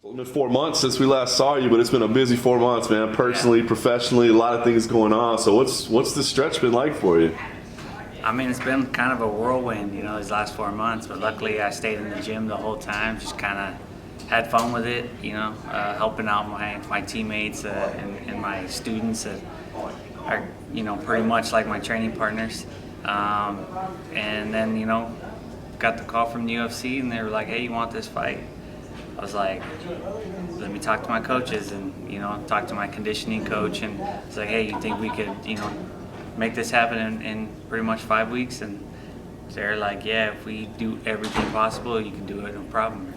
It's been 4 months since we last saw you, but it's been a busy 4 months, man. Personally, professionally, a lot of things going on. So what's this stretch been like for you? I mean, it's been kind of a whirlwind, these last 4 months. But luckily, I stayed in the gym the whole time. Just kind of had fun with it, helping out my teammates and my students that are, pretty much like my training partners. And then, got the call from the UFC, and they were like, "Hey, you want this fight?" I was like, let me talk to my coaches and, talk to my conditioning coach. And it's like, hey, you think we could, make this happen in pretty much 5 weeks? And they're like, yeah, if we do everything possible, you can do it, no problem.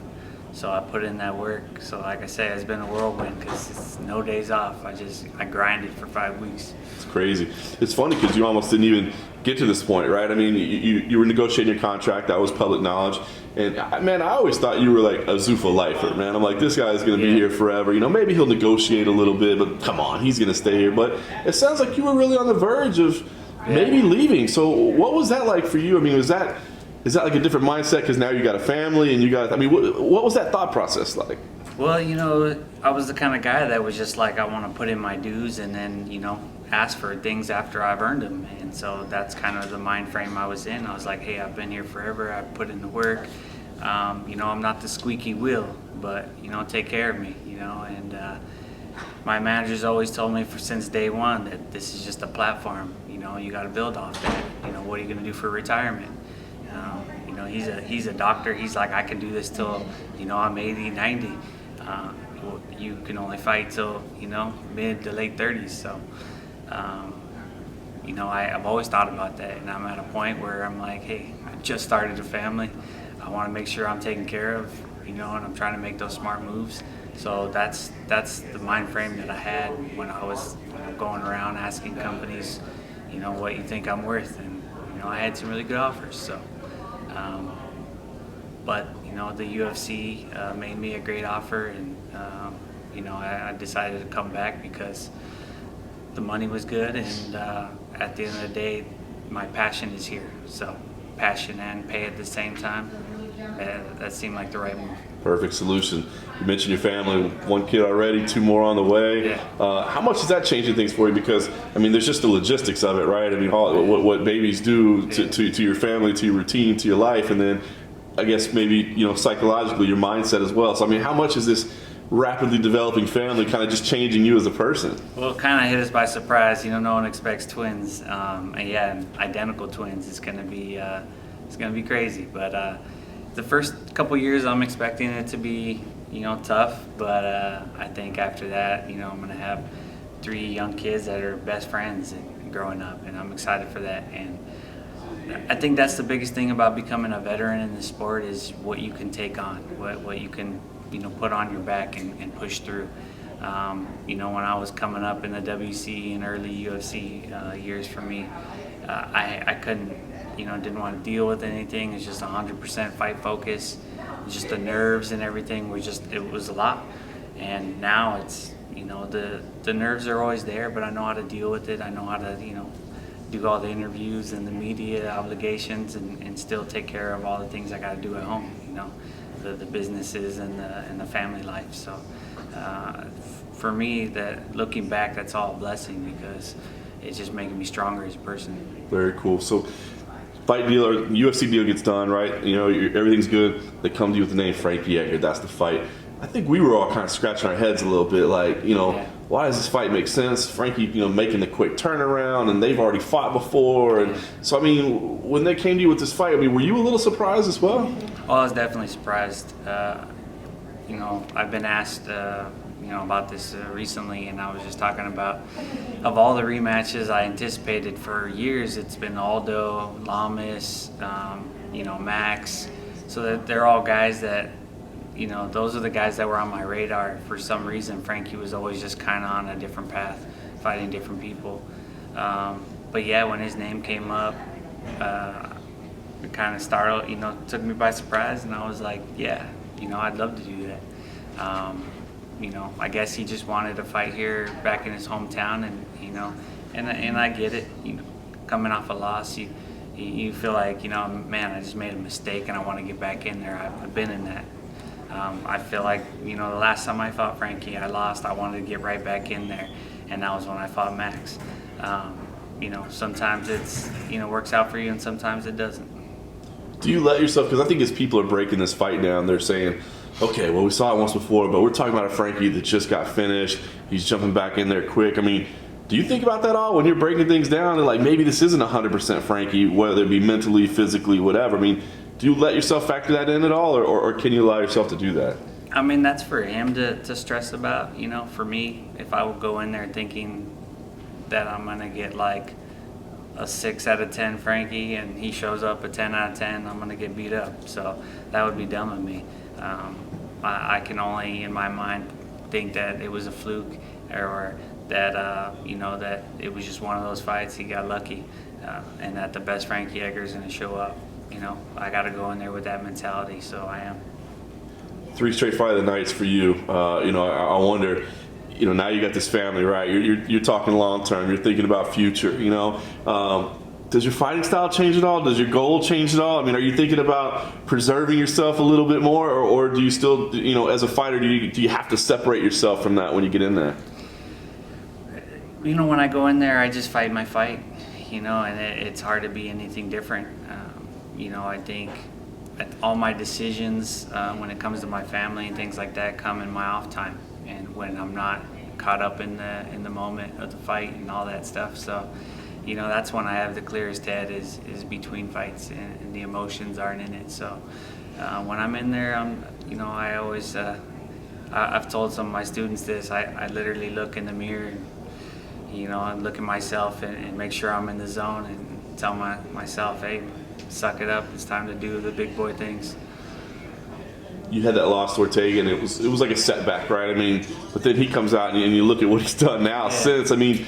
So I put in that work. So like I say, it's been a whirlwind because it's no days off. I grinded for 5 weeks. It's crazy. It's funny because you almost didn't even get to this point, right? I mean, you were negotiating your contract. That was public knowledge. And man, I always thought you were like a Zuffa lifer, man. I'm like, this guy's going to be here forever. Maybe he'll negotiate a little bit, but come on, he's going to stay here. But it sounds like you were really on the verge of maybe leaving. So what was that like for you? I mean, is that like a different mindset because now you got a family and what was that thought process like? Well, I was the kind of guy that was just like, I want to put in my dues and then, ask for things after I've earned them. And so that's kind of the mind frame I was in. I was like, hey, I've been here forever. I've put in the work. I'm not the squeaky wheel, but, take care of me, and my manager's always told me since day one that this is just a platform. You got to build off that. What are you going to do for retirement? He's a doctor. He's like, I can do this till, I'm 80, 90. You can only fight till, mid to late 30s. So, I've always thought about that. And I'm at a point where I'm like, hey, I just started a family. I want to make sure I'm taken care of, and I'm trying to make those smart moves. So that's the mind frame that I had when I was going around asking companies, what you think I'm worth. And, I had some really good offers. So. But the UFC made me a great offer, and I decided to come back because the money was good, and at the end of the day, my passion is here. So passion and pay at the same time, that seemed like the right move. Perfect solution. You mentioned your family, 1 kid already, 2 more on the way. Yeah. How much is that changing things for you? Because, there's just the logistics of it, right? What babies do to your family, to your routine, to your life, and then I guess maybe, psychologically, your mindset as well. So, how much is this rapidly developing family kind of just changing you as a person? Well, it kind of hit us by surprise. No one expects twins. And identical twins. It's going to be crazy. But the first couple years, I'm expecting it to be, tough. But I think after that, I'm going to have 3 young kids that are best friends and growing up. And I'm excited for that. And I think that's the biggest thing about becoming a veteran in the sport is what you can take on, what you can, put on your back and push through. When I was coming up in the WC and early UFC years for me, I couldn't, didn't want to deal with anything. It's just 100% fight focus. Just the nerves and everything it was a lot. And now it's, the nerves are always there, but I know how to deal with it. I know how to, do all the interviews and the media obligations and still take care of all the things I got to do at home, the businesses and the family life. So for me, looking back, that's all a blessing because it's just making me stronger as a person. Very cool. So fight deal or UFC deal gets done, right? Everything's good. They come to you with the name Frankie Edgar. That's the fight. I think we were all kind of scratching our heads a little bit, like, why does this fight make sense? Frankie, making the quick turnaround, and they've already fought before. And so, when they came to you with this fight, were you a little surprised as well? Well, I was definitely surprised. I've been asked, about this recently, and I was just talking about, of all the rematches I anticipated for years, it's been Aldo, Lamas, Max. So that they're all guys that, those are the guys that were on my radar. For some reason, Frankie was always just kind of on a different path, fighting different people. But yeah, when his name came up, it kind of startled, took me by surprise, and I was like, yeah, I'd love to do that. I guess he just wanted to fight here back in his hometown, and I get it. Coming off a loss, you feel like, man, I just made a mistake, and I want to get back in there. I've been in that. I feel like, the last time I fought Frankie, I lost. I wanted to get right back in there, and that was when I fought Max. Sometimes it's, works out for you, and sometimes it doesn't. Do you let yourself, because I think as people are breaking this fight down, they're saying, okay, well, we saw it once before, but we're talking about a Frankie that just got finished. He's jumping back in there quick. I mean, do you think about that all when you're breaking things down and like maybe this isn't 100% Frankie, whether it be mentally, physically, whatever? I mean, do you let yourself factor that in at all, or can you allow yourself to do that? I mean, that's for him to stress about. For me, if I would go in there thinking that I'm going to get like a 6 out of 10 Frankie and he shows up a 10 out of 10, I'm going to get beat up. So that would be dumb of me. I can only, in my mind, think that it was a fluke, or that, that it was just one of those fights, he got lucky, and that the best Frankie Edgar is going to show up. I got to go in there with that mentality, so I am. 3 straight fight of the nights for you. I wonder, now you got this family, right? You're talking long term. You're thinking about future. Does your fighting style change at all? Does your goal change at all? I mean, are you thinking about preserving yourself a little bit more, or do you still, as a fighter, do you have to separate yourself from that when you get in there? When I go in there, I just fight my fight. And it's hard to be anything different. I think that all my decisions when it comes to my family and things like that come in my off time, and when I'm not caught up in the moment of the fight and all that stuff. So, that's when I have the clearest head is between fights, and the emotions aren't in it. So when I'm in there, I always I've told some of my students this. I literally look in the mirror, and look at myself and make sure I'm in the zone, and tell myself, hey, suck it up. It's time to do the big boy things. You had that loss to Ortega, and it was like a setback, right? I mean, but then he comes out, and you look at what he's done now since. I mean,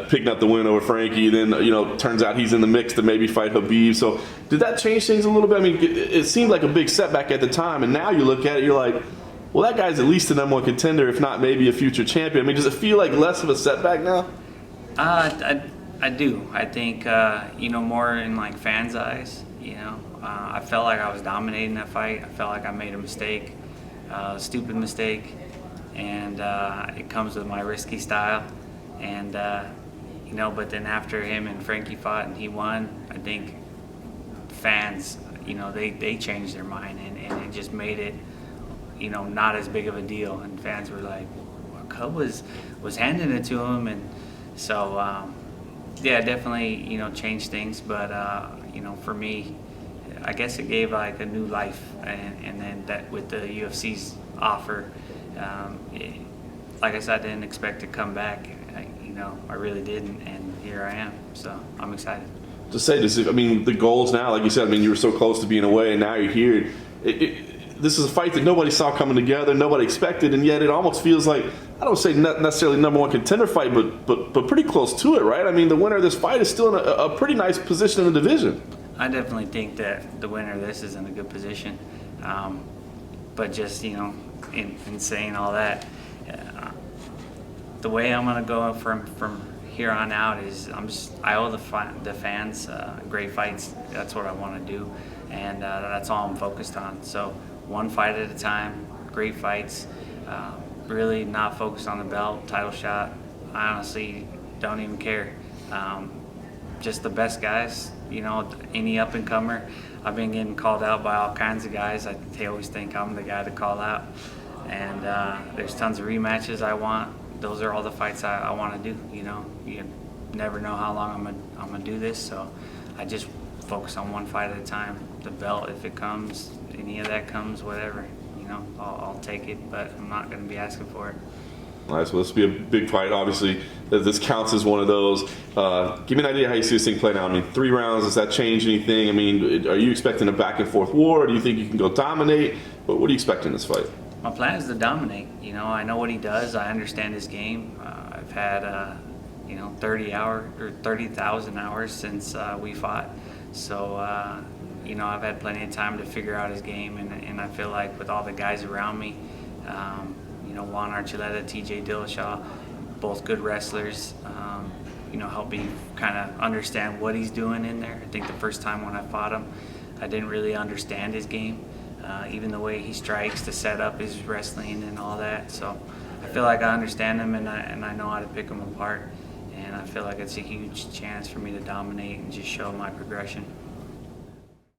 picking up the win over Frankie, then turns out he's in the mix to maybe fight Habib. So did that change things a little bit? I mean, it seemed like a big setback at the time, and now you look at it, you're like, well, that guy's at least a #1 contender, if not maybe a future champion. I mean, does it feel like less of a setback now? I do. I think more in like fans' eyes. I felt like I was dominating that fight. I felt like I made a mistake, a stupid mistake, and it comes with my risky style. And but then after him and Frankie fought and he won, I think fans, they changed their mind, and it just made it, not as big of a deal. And fans were like, well, Cub was handing it to him, and so definitely changed things. But for me, I guess it gave like a new life, and then that with the UFC's offer, like I said, I didn't expect to come back. I really didn't, and here I am. So I'm excited. To say this, the goals now, like you said, you were so close to being away, and now you're here. This is a fight that nobody saw coming together, nobody expected, and yet it almost feels like, I don't say not necessarily #1 contender fight, but pretty close to it, right? The winner of this fight is still in a pretty nice position in the division. I definitely think that the winner of this is in a good position, but just in saying all that, the way I'm gonna go from here on out is I owe the fans great fights. That's what I want to do, and that's all I'm focused on. So one fight at a time, great fights. Really not focused on the belt, title shot. I honestly don't even care. Just the best guys. Any up and comer. I've been getting called out by all kinds of guys. They always think I'm the guy to call out, and there's tons of rematches I want. Those are all the fights I want to do. You never know how long I'm gonna do this, so I just focus on one fight at a time. The belt, if it comes, any of that comes, whatever. I'll take it, but I'm not gonna be asking for it. All right, so this will be a big fight. Obviously, this counts as one of those. Give me an idea how you see this thing playing out. 3 rounds, does that change anything? Are you expecting a back and forth war, or do you think you can go dominate? What are you expecting in this fight? My plan is to dominate. I know what he does. I understand his game. I've had 30,000 hours since we fought. So I've had plenty of time to figure out his game, and I feel like with all the guys around me, Juan Archuleta, TJ Dillashaw, both good wrestlers, help me kind of understand what he's doing in there. I think the first time when I fought him, I didn't really understand his game. even the way he strikes, the setup, his wrestling, and all that. So I feel like I understand him, and I know how to pick him apart. And I feel like it's a huge chance for me to dominate and just show my progression.